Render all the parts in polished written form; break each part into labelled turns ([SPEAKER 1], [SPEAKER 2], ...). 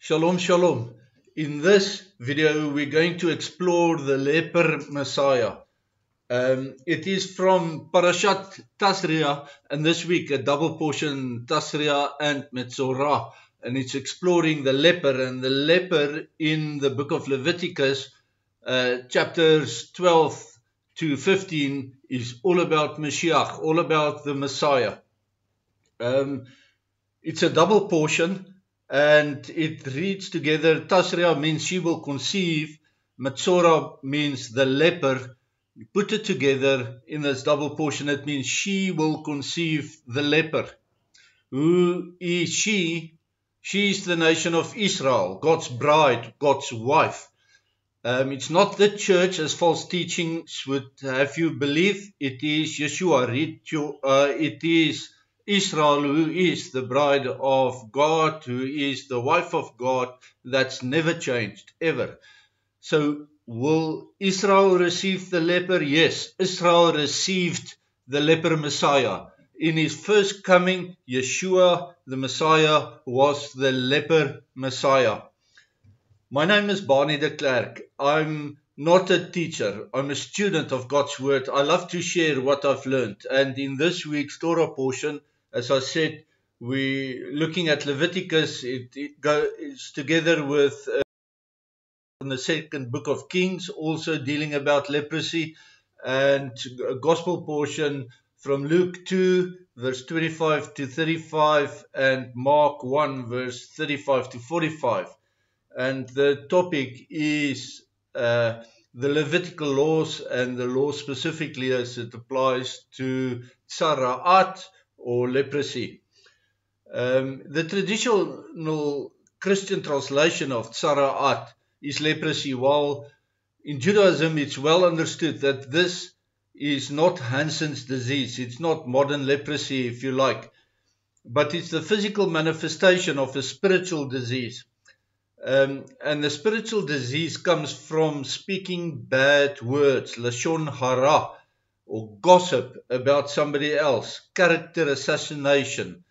[SPEAKER 1] Shalom, shalom. In this video, we're going to explore the leper Messiah. It is from Parashat Tazria, and this week a double portion Tazria and Metzorah, and it's exploring the leper. And the leper in the book of Leviticus, chapters 12 to 15, is all about Mashiach, all about the Messiah. It's a double portion. And it reads together. Tazria means she will conceive. Metzorah means the leper. You put it together in this double portion. It means she will conceive the leper. Who is she? She is the nation of Israel, God's bride, God's wife. It's not the church, as false teachings would have you believe. It is Yeshua. It is Israel, who is the bride of God, who is the wife of God. That's never changed, ever. So will Israel receive the leper? Yes, Israel received the leper Messiah. In his first coming, Yeshua, the Messiah, was the leper Messiah. My name is Barney de Klerk. I'm not a teacher. I'm a student of God's Word. I love to share what I've learned. And in this week's Torah portion, as I said, we're looking at Leviticus. It goes together with the second book of Kings, also dealing about leprosy, and a gospel portion from Luke 2, verse 25 to 35, and Mark 1, verse 35 to 45. And the topic is the Levitical laws, and the law specifically as it applies to tzara'at, or leprosy. The traditional Christian translation of tzara'at is leprosy, while in Judaism it's well understood that this is not Hansen's disease. It's not modern leprosy, if you like, but it's the physical manifestation of a spiritual disease. And the spiritual disease comes from speaking bad words, lashon hara, or gossip about somebody else, character assassination.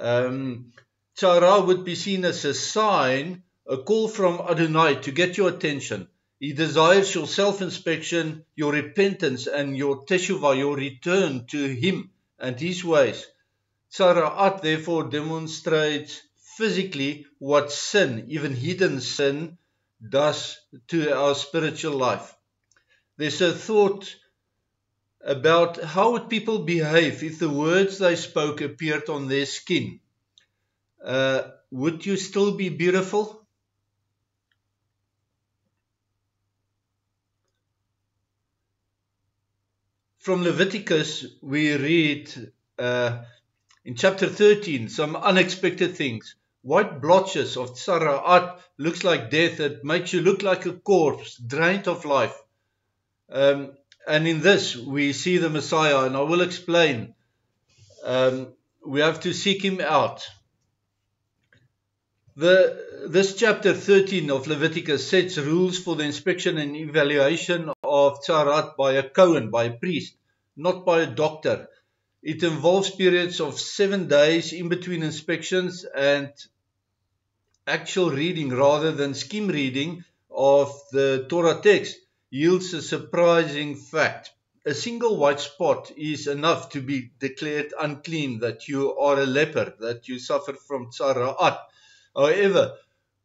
[SPEAKER 1] Tzara would be seen as a sign, a call from Adonai to get your attention. He desires your self-inspection, your repentance, and your teshuvah, your return to Him and His ways. Tzara'at therefore demonstrates physically what sin, even hidden sin, does to our spiritual life. There's a thought about how would people behave if the words they spoke appeared on their skin. Would you still be beautiful? From Leviticus, we read in chapter 13 some unexpected things. White blotches of tzara'at looks like death. It makes you look like a corpse, drained of life. And in this, we see the Messiah, and I will explain. We have to seek Him out. This chapter 13 of Leviticus sets rules for the inspection and evaluation of tzara'at by a Kohen, by a priest, not by a doctor. It involves periods of 7 days in between inspections, and actual reading rather than skim reading of the Torah text yields a surprising fact. A single white spot is enough to be declared unclean, that you are a leper, that you suffer from tzara'at. However,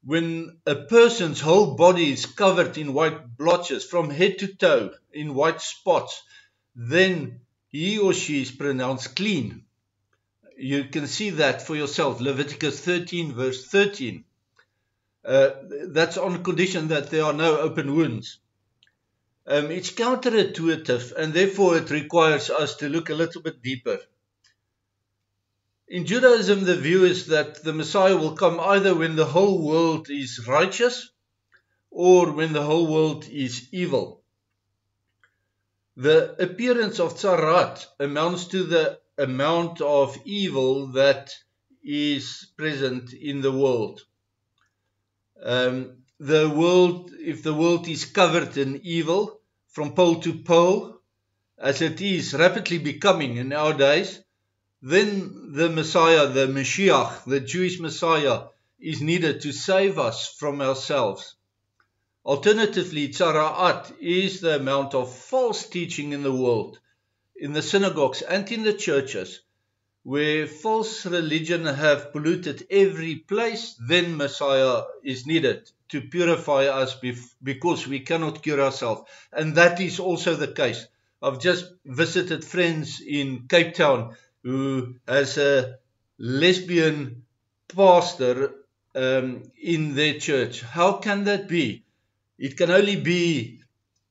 [SPEAKER 1] when a person's whole body is covered in white blotches from head to toe, in white spots, then he or she is pronounced clean. You can see that for yourself. Leviticus 13 verse 13. That's on condition that there are no open wounds. It's counterintuitive, and therefore it requires us to look a little bit deeper. In Judaism, the view is that the Messiah will come either when the whole world is righteous or when the whole world is evil. The appearance of tzara'at amounts to the amount of evil that is present in the world. If the world is covered in evil from pole to pole, as it is rapidly becoming in our days, then the Messiah, the Mashiach, the Jewish Messiah, is needed to save us from ourselves. Alternatively, tzara'at is the amount of false teaching in the world, in the synagogues and in the churches, where false religion have polluted every place. Then Messiah is needed to purify us because we cannot cure ourselves. And that is also the case. I've just visited friends in Cape Town who has a lesbian pastor in their church. How can that be? It can only be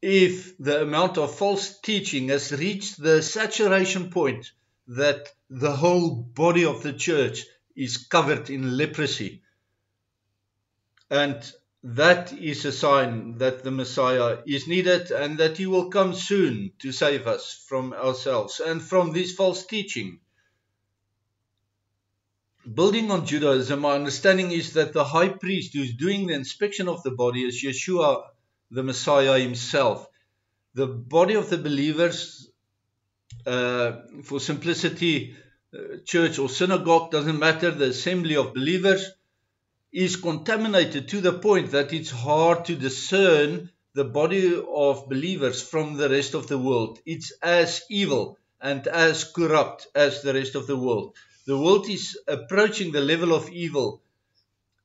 [SPEAKER 1] if the amount of false teaching has reached the saturation point that the whole body of the church is covered in leprosy. And that is a sign that the Messiah is needed and that he will come soon to save us from ourselves and from this false teaching. Building on Judaism, my understanding is that the high priest who is doing the inspection of the body is Yeshua, the Messiah himself. The body of the believers, for simplicity, church or synagogue, doesn't matter, the assembly of believers is contaminated to the point that it's hard to discern the body of believers from the rest of the world. It's as evil and as corrupt as the rest of the world. The world is approaching the level of evil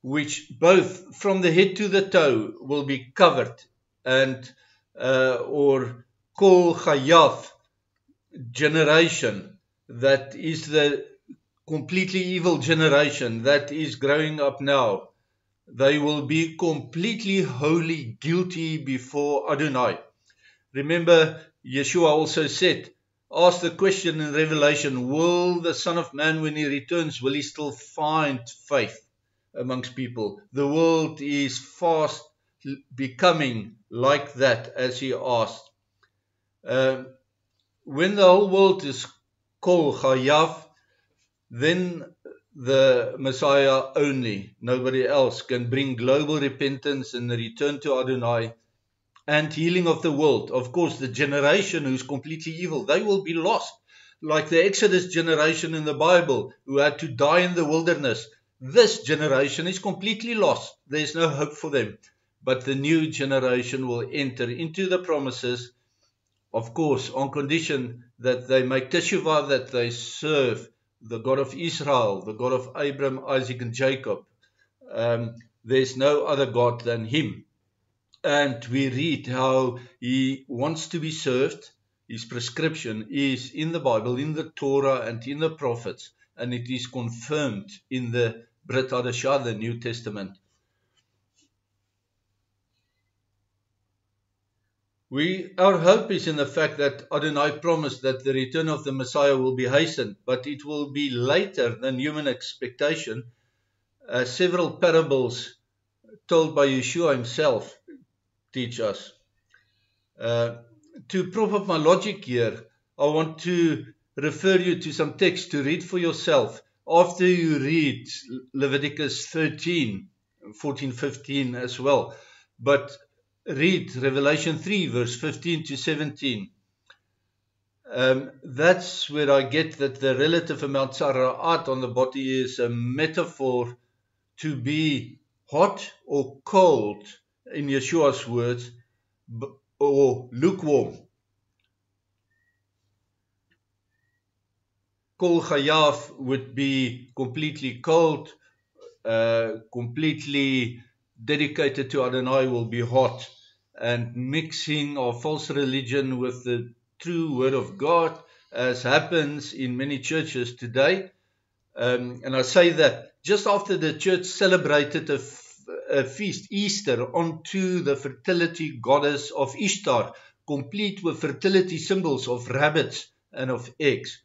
[SPEAKER 1] which both from the head to the toe will be covered and or kol chayav generation, that is the completely evil generation that is growing up now. They will be completely wholly guilty before Adonai. Remember, Yeshua also said, ask the question in Revelation, will the Son of Man, when he returns, will he still find faith amongst people? The world is fast becoming like that, as he asked. When the whole world is kol chayav, then the Messiah only, nobody else, can bring global repentance and the return to Adonai and healing of the world. Of course, the generation who's completely evil, they will be lost. Like the Exodus generation in the Bible who had to die in the wilderness. This generation is completely lost. There's no hope for them. But the new generation will enter into the promises, of course, on condition that they make teshuvah, that they serve the God of Israel, the God of Abraham, Isaac, and Jacob. There's no other God than him. And we read how he wants to be served. His prescription is in the Bible, in the Torah, and in the prophets. And it is confirmed in the Brit Hadashah, the New Testament. Our hope is in the fact that Adonai promised that the return of the Messiah will be hastened, but it will be later than human expectation. Several parables told by Yeshua himself teach us. To prop up my logic here, I want to refer you to some text to read for yourself after you read Leviticus 13, 14, 15 as well. But read Revelation 3, verse 15 to 17. That's where I get that the relative amount tzara'at on the body is a metaphor to be hot or cold, in Yeshua's words, or lukewarm. Kol chayav would be completely cold, completely dedicated to Adonai will be hot, and mixing of false religion with the true word of God, as happens in many churches today. And I say that just after the church celebrated a feast, Easter, onto the fertility goddess of Ishtar, complete with fertility symbols of rabbits and of eggs.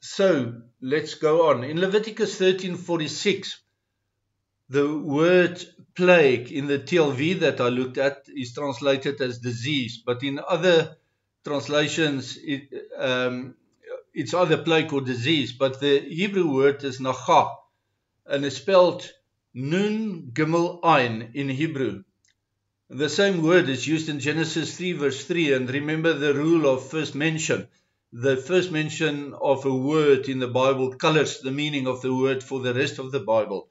[SPEAKER 1] So let's go on. In Leviticus 13:46, the word plague in the TLV that I looked at is translated as disease, but in other translations it's either plague or disease, but the Hebrew word is nachah, and it's spelled Nun Gimel Ein in Hebrew. The same word is used in Genesis 3 verse 3, and remember the rule of first mention. the first mention of a word in the Bible colors the meaning of the word for the rest of the Bible.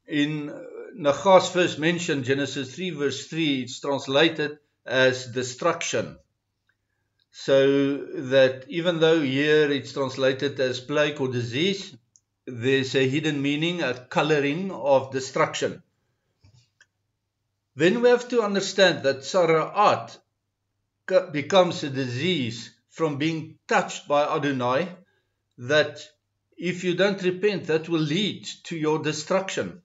[SPEAKER 1] In Nagah's first mention, Genesis 3 verse 3, it's translated as destruction. So that even though here it's translated as plague or disease, there's a hidden meaning, a coloring of destruction. Then we have to understand that Tzara'at becomes a disease from being touched by Adonai, that if you don't repent, that will lead to your destruction.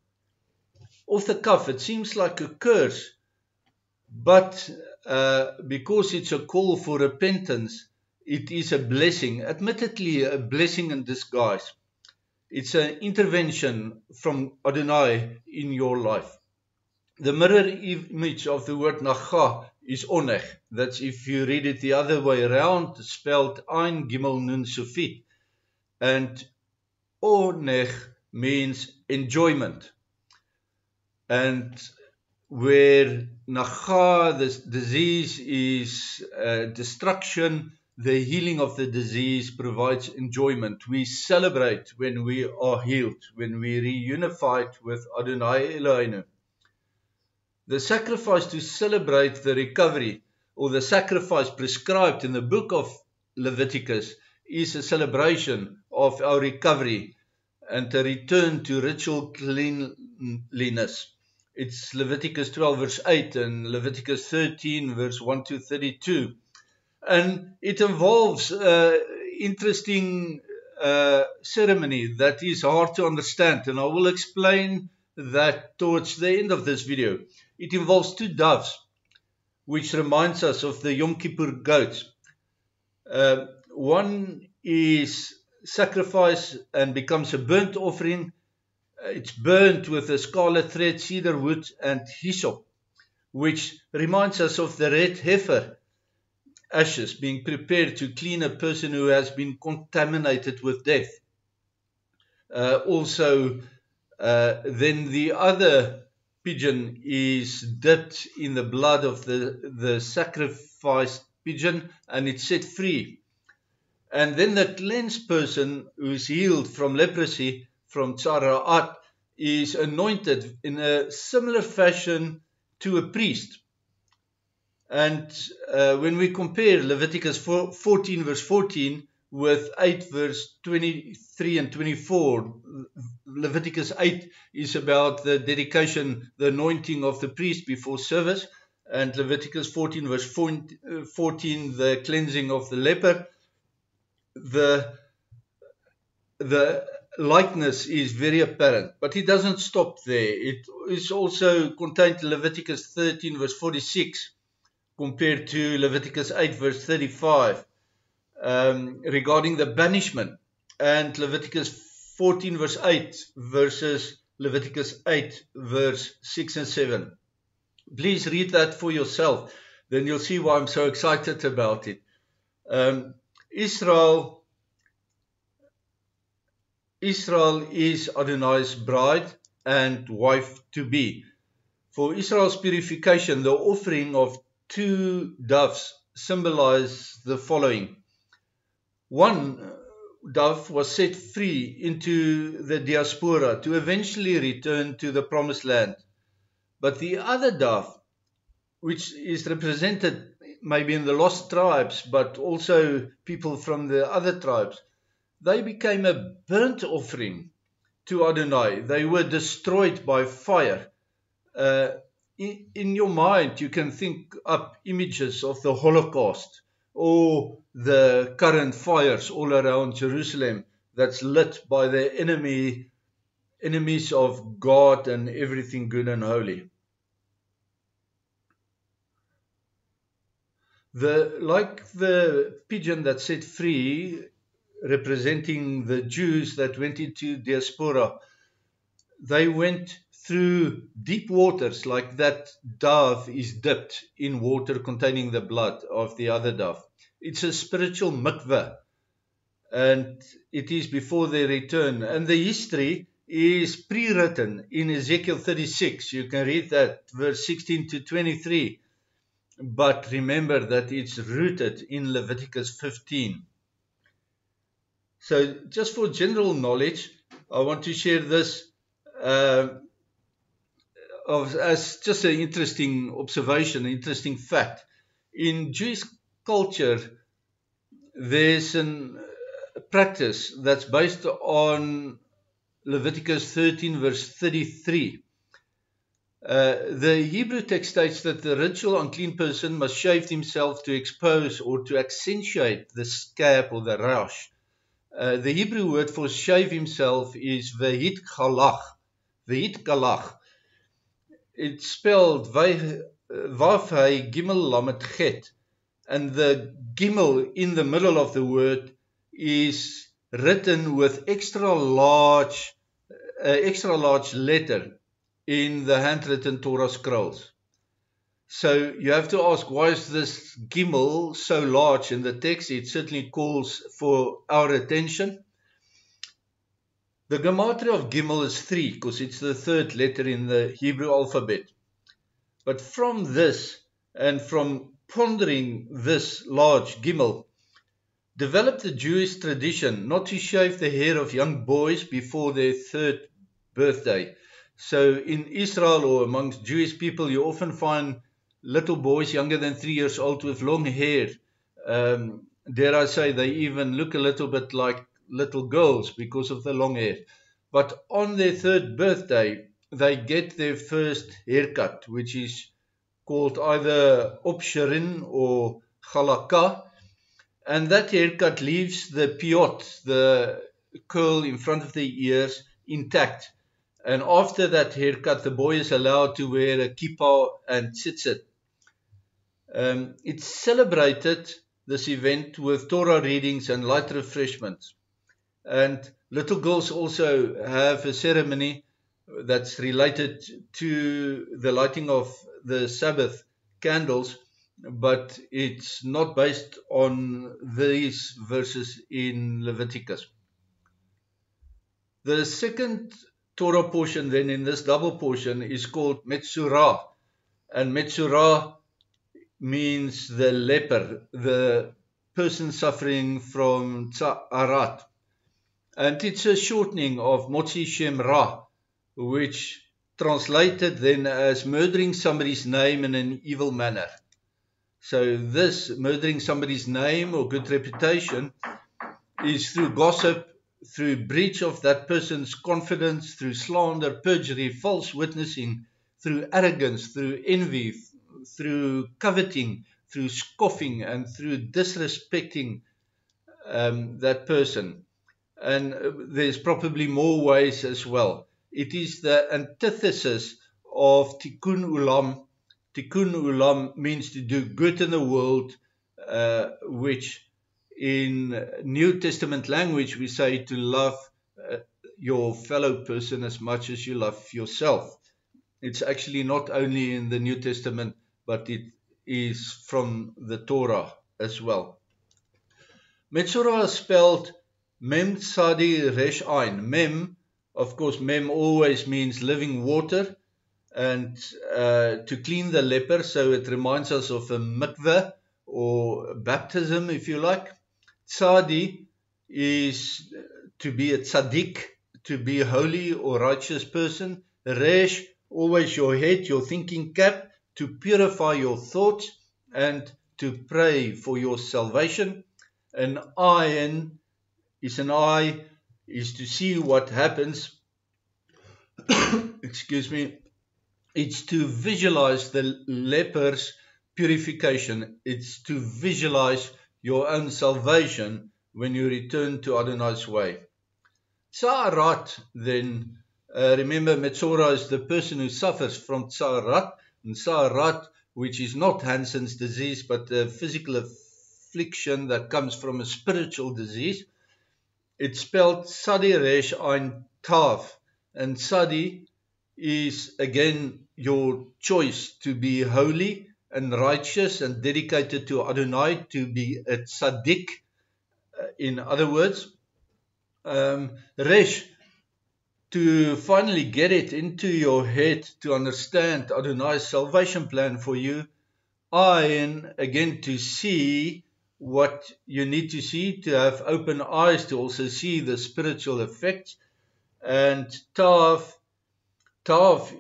[SPEAKER 1] Off the cuff, it seems like a curse, but because it's a call for repentance, it is a blessing, admittedly a blessing in disguise. It's an intervention from Adonai in your life. The mirror image of the word Nagah is oneg. That's if you read it the other way around, spelled Ein Gimel Nun Sufit. And oneg means enjoyment. And where Nagah, the disease, is destruction, the healing of the disease provides enjoyment. We celebrate when we are healed, when we reunified with Adonai Eloheinu. The sacrifice to celebrate the recovery, or the sacrifice prescribed in the book of Leviticus, is a celebration of our recovery and a return to ritual cleanliness. It's Leviticus 12 verse 8 and Leviticus 13 verse 1 to 32. And it involves interesting ceremony that is hard to understand, and I will explain that towards the end of this video. It involves two doves, which reminds us of the Yom Kippur goats. One is sacrificed and becomes a burnt offering. It's burnt with a scarlet thread, cedar wood, and hyssop, which reminds us of the red heifer ashes being prepared to clean a person who has been contaminated with death. Then the other pigeon is dipped in the blood of the sacrificed pigeon, and it's set free. And then the cleansed person who is healed from leprosy, from Tzara'at, is anointed in a similar fashion to a priest. And when we compare Leviticus 14 verse 14 with 8 verse 23 and 24, Leviticus 8 is about the dedication, the anointing of the priest before service, and Leviticus 14 verse 14, the cleansing of the leper. The likeness is very apparent, but it doesn't stop there. It is also contained in Leviticus 13 verse 46 compared to Leviticus 8 verse 35 regarding the banishment, and Leviticus 14 verse 8 versus Leviticus 8 verse 6 and 7. Please read that for yourself, then you'll see why I'm so excited about it. Israel is Adonai's bride and wife to be. For Israel's purification, the offering of two doves symbolize the following. One dove was set free into the diaspora to eventually return to the promised land. But the other dove, which is represented maybe in the lost tribes, but also people from the other tribes, they became a burnt offering to Adonai. They were destroyed by fire. In your mind, you can think up images of the Holocaust or the current fires all around Jerusalem that's lit by the enemies of God and everything good and holy. Like the pigeon that set free, representing the Jews that went into diaspora, they went through deep waters, like that dove is dipped in water containing the blood of the other dove. It's a spiritual mikveh, and it is before they return. And the history is pre-written in Ezekiel 36. You can read that, verse 16 to 23. But remember that it's rooted in Leviticus 15. So just for general knowledge, I want to share this as just an interesting observation, an interesting fact. In Jewish culture, there's a practice that's based on Leviticus 13 verse 33. The Hebrew text states that the ritual unclean person must shave himself to expose or to accentuate the scab or the rash. The Hebrew word for shave himself is vehit galach. Vehit galach. It's spelled Vav Hey Gimel Lamed Chet, and the Gimel in the middle of the word is written with extra large letter in the handwritten Torah scrolls. So you have to ask, why is this Gimel so large in the text? It certainly calls for our attention. The gematria of Gimel is 3 because it's the third letter in the Hebrew alphabet. But from this and from pondering this large Gimel, developed the Jewish tradition not to shave the hair of young boys before their 3rd birthday. So in Israel or amongst Jewish people, you often find little boys younger than 3 years old with long hair. Dare I say, they even look a little bit like little girls because of the long hair. But on their 3rd birthday, they get their first haircut, which is called either opsherin or chalaka. And that haircut leaves the piyot, the curl in front of the ears, intact. And after that haircut, the boy is allowed to wear a kippah and tzitzit. It's celebrated, this event, with Torah readings and light refreshments. And little girls also have a ceremony that's related to the lighting of the Sabbath candles, but it's not based on these verses in Leviticus. The second Torah portion then in this double portion is called Metzorah, and Metzorah means the leper, the person suffering from Tza'arat. And it's a shortening of Motzi Shem Ra, which translated then as murdering somebody's name in an evil manner. So this murdering somebody's name or good reputation is through gossip, through breach of that person's confidence, through slander, perjury, false witnessing, through arrogance, through envy, through coveting, through scoffing, and through disrespecting that person. And there's probably more ways as well. It is the antithesis of Tikkun Ulam. Tikkun Ulam means to do good in the world, which in New Testament language we say to love your fellow person as much as you love yourself. It's actually not only in the New Testament, but it is from the Torah as well. Metzorah is spelled Mem Tzadi Resh Ein. Mem, of course, Mem always means living water, and to clean the leper, so it reminds us of a mikveh or baptism, if you like. Tzadi is to be a tzaddik, to be a holy or righteous person. Resh, always your head, your thinking cap, to purify your thoughts and to pray for your salvation. An ayin is an eye, is to see what happens. Excuse me. It's to visualize the leper's purification. It's to visualize your own salvation when you return to Adonai's way. Tza'arat, then, remember, Metzorah is the person who suffers from Tza'arat, and Tza'arat, which is not Hansen's disease, but a physical affliction that comes from a spiritual disease. It's spelled Tzadi Resh Ein Tav, and Tzadi is again your choice to be holy and righteous and dedicated to Adonai, to be a tzaddik, in other words. Resh, to finally get it into your head to understand Adonai's salvation plan for you. Ayin, again, to see what you need to see, to have open eyes to also see the spiritual effects. And Tav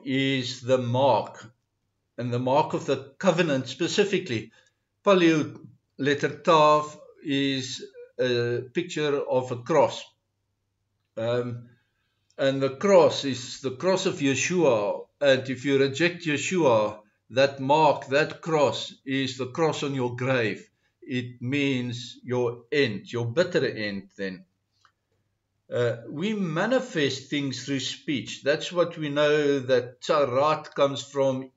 [SPEAKER 1] is the mark, and the mark of the covenant specifically. Paleo letter Tav is a picture of a cross. And the cross is the cross of Yeshua. And if you reject Yeshua, that mark, that cross, is the cross on your grave. It means your end, your bitter end then. We manifest things through speech. That's what we know, that tzarat comes from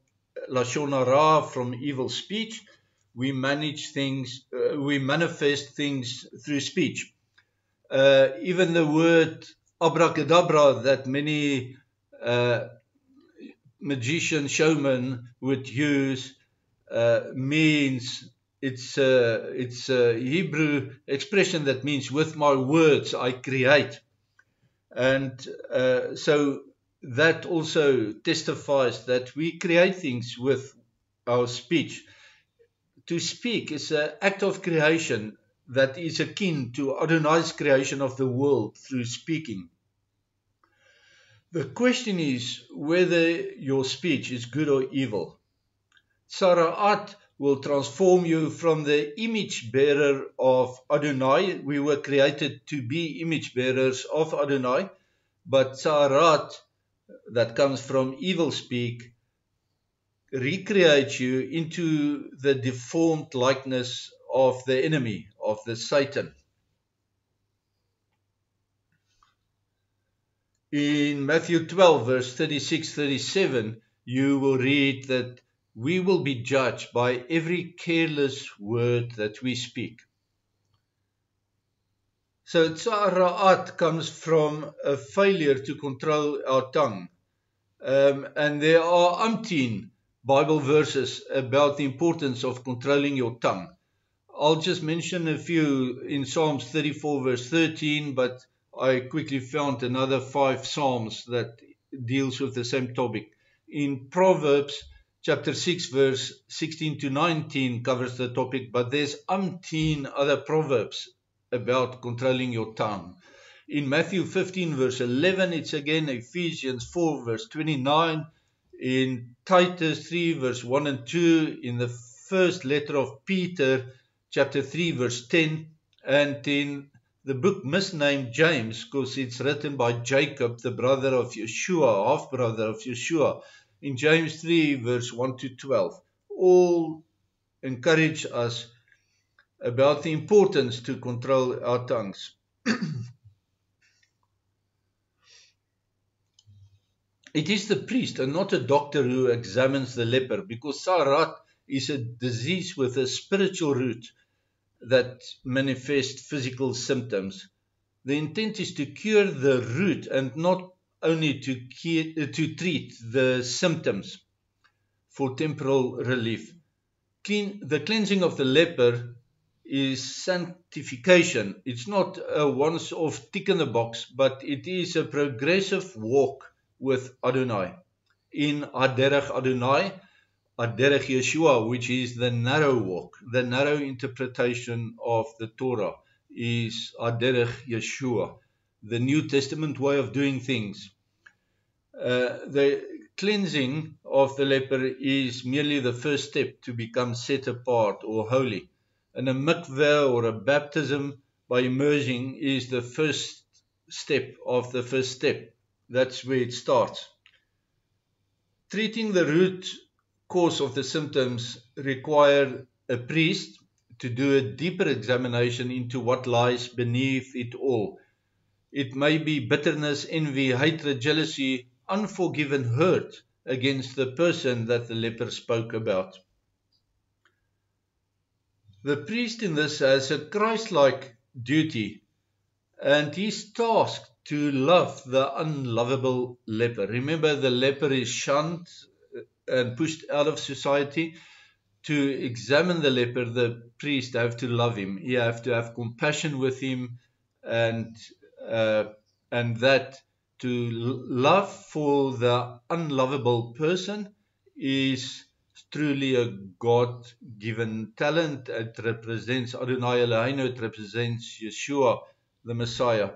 [SPEAKER 1] Lashon Hara, from evil speech. We manifest things through speech. Even the word abracadabra that many magician, showmen would use means, it's a Hebrew expression that means, with my words I create. And so that also testifies that we create things with our speech. To speak is an act of creation that is akin to Adonai's creation of the world through speaking. The question is whether your speech is good or evil. Tzaraat will transform you from the image bearer of Adonai. We were created to be image bearers of Adonai, but Tzaraat, that comes from evil speak, recreates you into the deformed likeness of the enemy, of the Satan. In Matthew 12, verse 36-37, you will read that we will be judged by every careless word that we speak. So tzara'at comes from a failure to control our tongue. And there are umpteen Bible verses about the importance of controlling your tongue. I'll just mention a few in Psalms 34, verse 13, but I quickly found another 5 Psalms that deals with the same topic. In Proverbs chapter 6, verse 16-19 covers the topic, but there's umpteen other Proverbs about controlling your tongue. In Matthew 15, verse 11, it's again Ephesians 4, verse 29, in Titus 3, verse 1 and 2, in the first letter of Peter, chapter 3, verse 10, and in the book misnamed James, because it's written by Jacob, the brother of Yeshua, half-brother of Yeshua, in James 3, verse 1-12. All encourage us about the importance to control our tongues. It is the priest and not a doctor who examines the leper, because tzaraat is a disease with a spiritual root that manifests physical symptoms. The intent is to cure the root and not only to treat the symptoms for temporal relief. The cleansing of the leper is sanctification. It's not a once-off tick in the box, but it is a progressive walk with Adonai. In Aderech Adonai, Aderech Yeshua, which is the narrow walk, the narrow interpretation of the Torah, is Aderech Yeshua, the New Testament way of doing things. The cleansing of the leper is merely the first step to become set apart or holy. And a mikveh or a baptism by immersion is the first step of the first step. That's where it starts. Treating the root cause of the symptoms require a priest to do a deeper examination into what lies beneath it all. It may be bitterness, envy, hatred, jealousy, unforgiven hurt against the person that the leper spoke about. The priest in this has a Christ-like duty, and he's tasked to love the unlovable leper. Remember, the leper is shunned and pushed out of society. To examine the leper, the priest have to love him. You have to have compassion with him, and that to love for the unlovable person is truly a God-given talent. It represents Adonai Eloheinu, it represents Yeshua, the Messiah.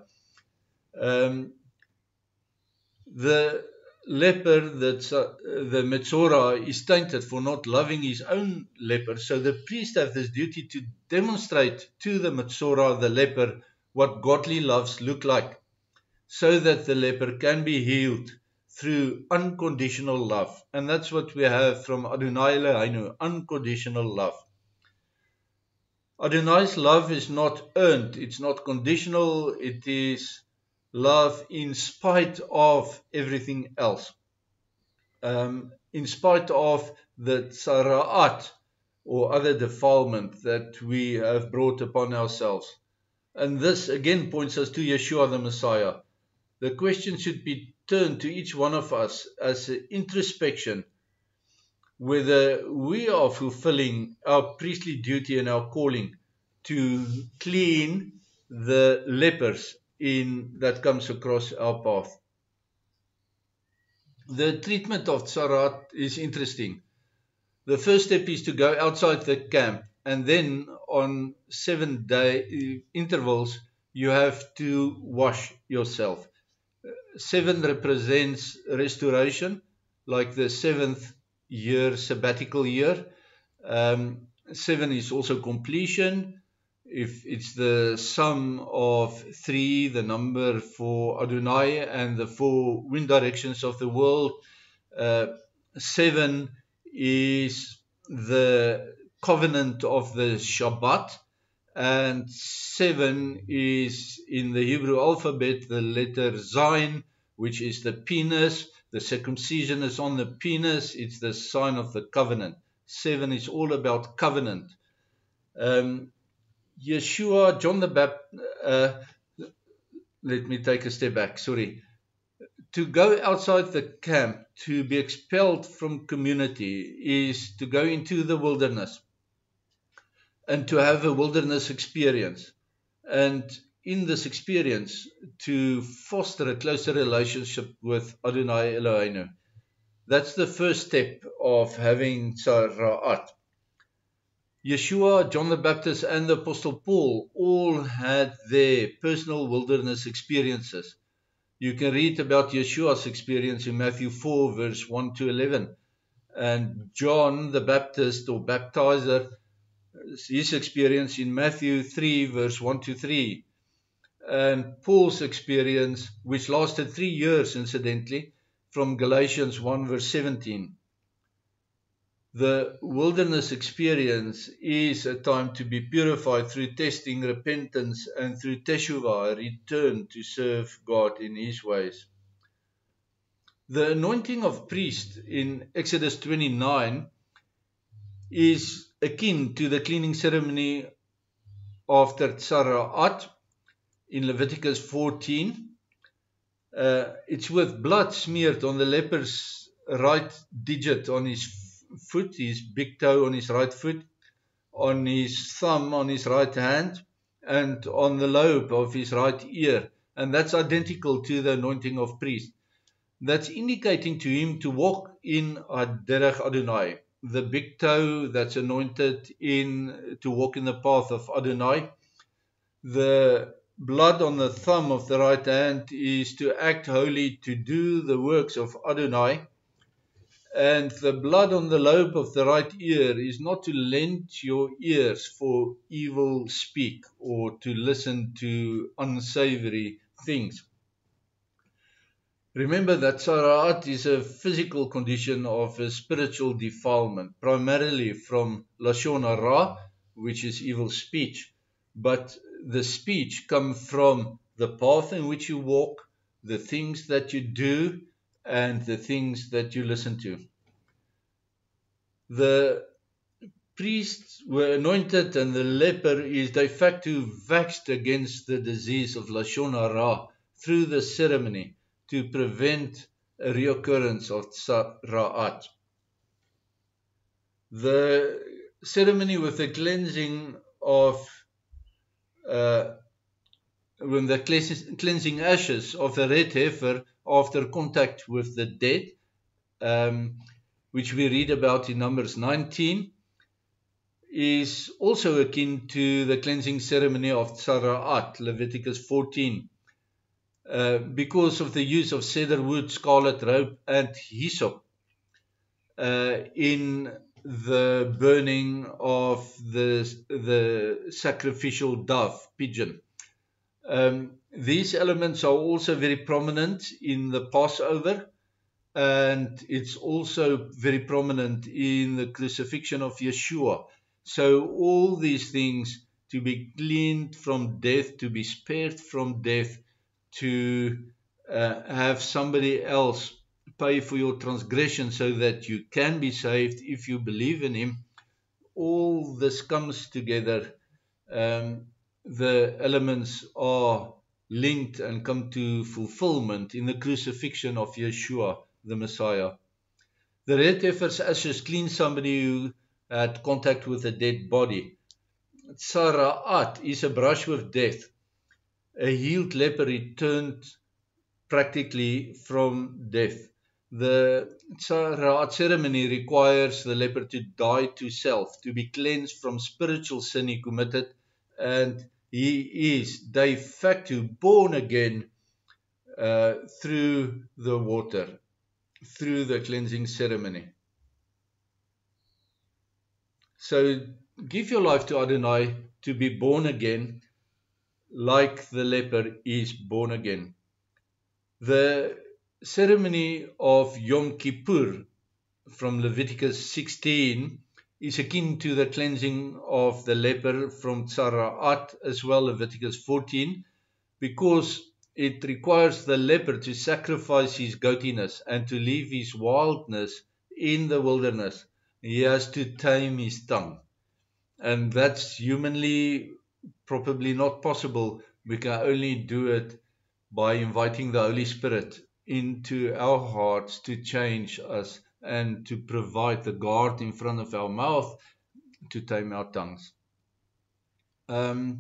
[SPEAKER 1] The leper, the Metzora, is tainted for not loving his own leper. So the priest have this duty to demonstrate to the Metzora, the leper, what godly loves look like, so that the leper can be healed through unconditional love. And that's what we have from Adonai Eloheinu, unconditional love. Adonai's love is not earned, it's not conditional, it is love in spite of everything else. In spite of the tzara'at or other defilement that we have brought upon ourselves. And this again points us to Yeshua the Messiah. The question should be turned to each one of us as an introspection, whether we are fulfilling our priestly duty and our calling to clean the lepers that comes across our path. The treatment of tzara'at is interesting. The first step is to go outside the camp, and then on 7-day intervals you have to wash yourself. 7 represents restoration, like the 7th year, sabbatical year. 7 is also completion. If it's the sum of 3, the number for Adonai, and the 4 wind directions of the world, 7 is the covenant of the Shabbat, and 7 is in the Hebrew alphabet the letter Zayin, which is the penis. The circumcision is on the penis. It's the sign of the covenant. 7 is all about covenant. Yeshua, John the Baptist, let me take a step back, sorry. To go outside the camp, to be expelled from community, is to go into the wilderness and to have a wilderness experience. And in this experience, to foster a closer relationship with Adonai Eloheinu. That's the first step of having tzara'at. Yeshua, John the Baptist, and the Apostle Paul all had their personal wilderness experiences. You can read about Yeshua's experience in Matthew 4, verse 1 to 11. And John the Baptist, or baptizer, his experience in Matthew 3, verse 1 to 3. And Paul's experience, which lasted 3 years, incidentally, from Galatians 1, verse 17. The wilderness experience is a time to be purified through testing, repentance, and through teshuvah, a return to serve God in His ways. The anointing of priest in Exodus 29 is akin to the cleaning ceremony after tzara'at in Leviticus 14. It's with blood smeared on the leper's right digit on his foot, his big toe on his right foot, on his thumb on his right hand, and on the lobe of his right ear. And that's identical to the anointing of priest. That's indicating to him to walk in Derech Adonai. The big toe that's anointed to walk in the path of Adonai. The blood on the thumb of the right hand is to act holy, to do the works of Adonai. And the blood on the lobe of the right ear is not to lend your ears for evil speak or to listen to unsavory things. Remember that tzara'at is a physical condition of a spiritual defilement, primarily from lashon hara, which is evil speech. But the speech comes from the path in which you walk, the things that you do, and the things that you listen to. The priests were anointed, and the leper is de facto vaxxed against the disease of lashon hara through the ceremony to prevent a reoccurrence of tzara'at. The ceremony with the cleansing of when the cleansing ashes of the red heifer after contact with the dead, which we read about in Numbers 19, is also akin to the cleansing ceremony of Tzara'at, Leviticus 14, because of the use of cedar wood, scarlet rope, and hyssop in the burning of the sacrificial dove, pigeon. These elements are also very prominent in the Passover, and it's also very prominent in the crucifixion of Yeshua. So all these things, to be cleaned from death, to be spared from death, to have somebody else pay for your transgression so that you can be saved if you believe in him, all this comes together. The elements are linked and come to fulfillment in the crucifixion of Yeshua, the Messiah. The red heifer's ashes clean somebody who had contact with a dead body. Tzara'at is a brush with death. A healed leper returned practically from death. The Tzara'at ceremony requires the leper to die to self, to be cleansed from spiritual sin he committed, and he is de facto born again through the water, through the cleansing ceremony. So give your life to Adonai to be born again, like the leper is born again. The ceremony of Yom Kippur from Leviticus 16 is akin to the cleansing of the leper from Tzara'at, as well Leviticus 14, because it requires the leper to sacrifice his goatiness and to leave his wildness in the wilderness. He has to tame his tongue. And that's humanly probably not possible. We can only do it by inviting the Holy Spirit into our hearts to change us and to provide the guard in front of our mouth to tame our tongues. In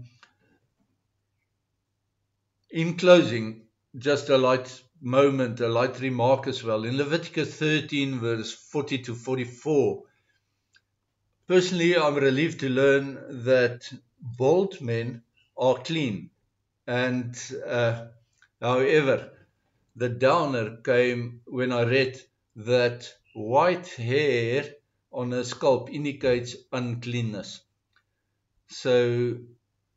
[SPEAKER 1] closing, just a light moment, a light remark as well. In Leviticus 13, verse 40 to 44, personally, I'm relieved to learn that bald men are clean. And however, the downer came when I read that white hair on a scalp indicates uncleanness. So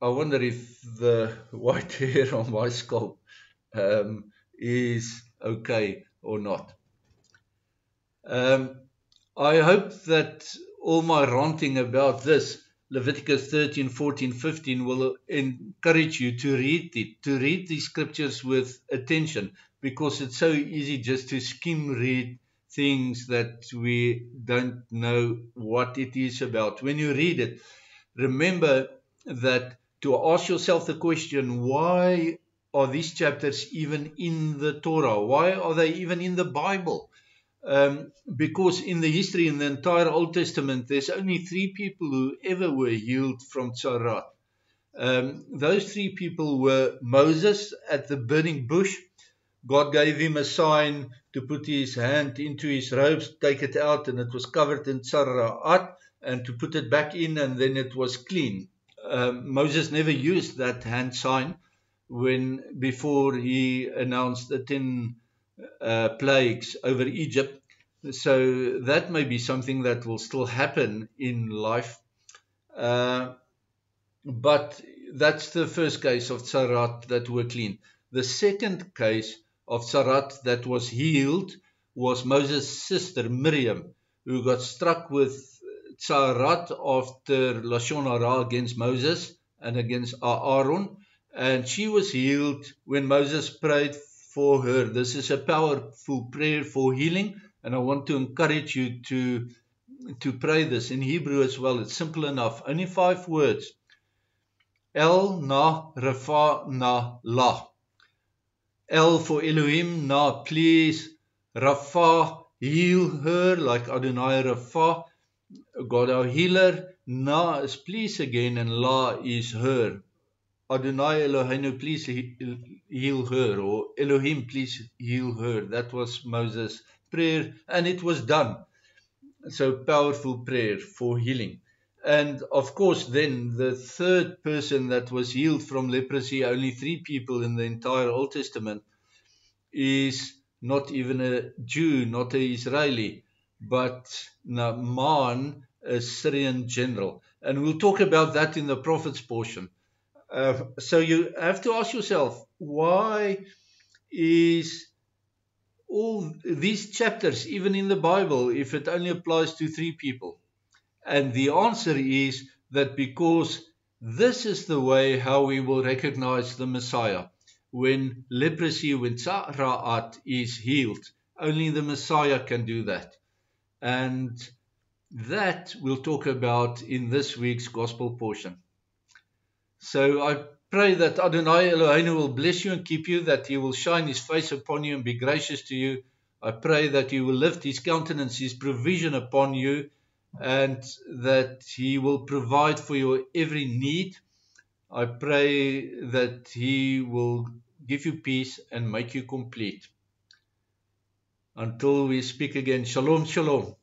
[SPEAKER 1] I wonder if the white hair on my scalp is okay or not. I hope that all my ranting about this, Leviticus 13, 14, 15, will encourage you to read it, to read these scriptures with attention, because it's so easy just to skim read things that we don't know what it is about. When you read it, remember that to ask yourself the question, why are these chapters even in the Torah? Why are they even in the Bible? Because in the history, in the entire Old Testament, there's only 3 people who ever were healed from Tzara'at. Those 3 people were Moses at the burning bush. God gave him a sign to put his hand into his robes, take it out, and it was covered in Tzara'at, and to put it back in, and then it was clean. Moses never used that hand sign before he announced the 10 plagues over Egypt. So that may be something that will still happen in life. But that's the first case of Tzara'at that were clean. The second case of Tzara'at that was healed was Moses' sister Miriam, who got struck with Tzara'at after Lashon Hara against Moses and against Aaron, and she was healed when Moses prayed for her. This is a powerful prayer for healing, and I want to encourage you to pray this in Hebrew as well. It's simple enough, only 5 words. El na refa na la. El for Elohim, na please, Rafa, heal her like Adonai Rafa, God our healer. Na is please again, and La is her. Adonai Eloheinu, please heal her, or Elohim, please heal her. That was Moses' prayer, and it was done. So powerful prayer for healing. And of course, then the third person that was healed from leprosy, only 3 people in the entire Old Testament, is not even a Jew, not an Israeli, but Naaman, a Syrian general. And we'll talk about that in the prophets portion. So you have to ask yourself, why is all these chapters, even in the Bible, if it only applies to 3 people? And the answer is that because this is the way how we will recognize the Messiah. When leprosy, when Tzara'at is healed, only the Messiah can do that. And that we'll talk about in this week's gospel portion. So I pray that Adonai Eloheinu will bless you and keep you, that he will shine his face upon you and be gracious to you. I pray that he will lift his countenance, his provision upon you, and that he will provide for your every need. I pray that he will give you peace and make you complete. Until we speak again, shalom, shalom.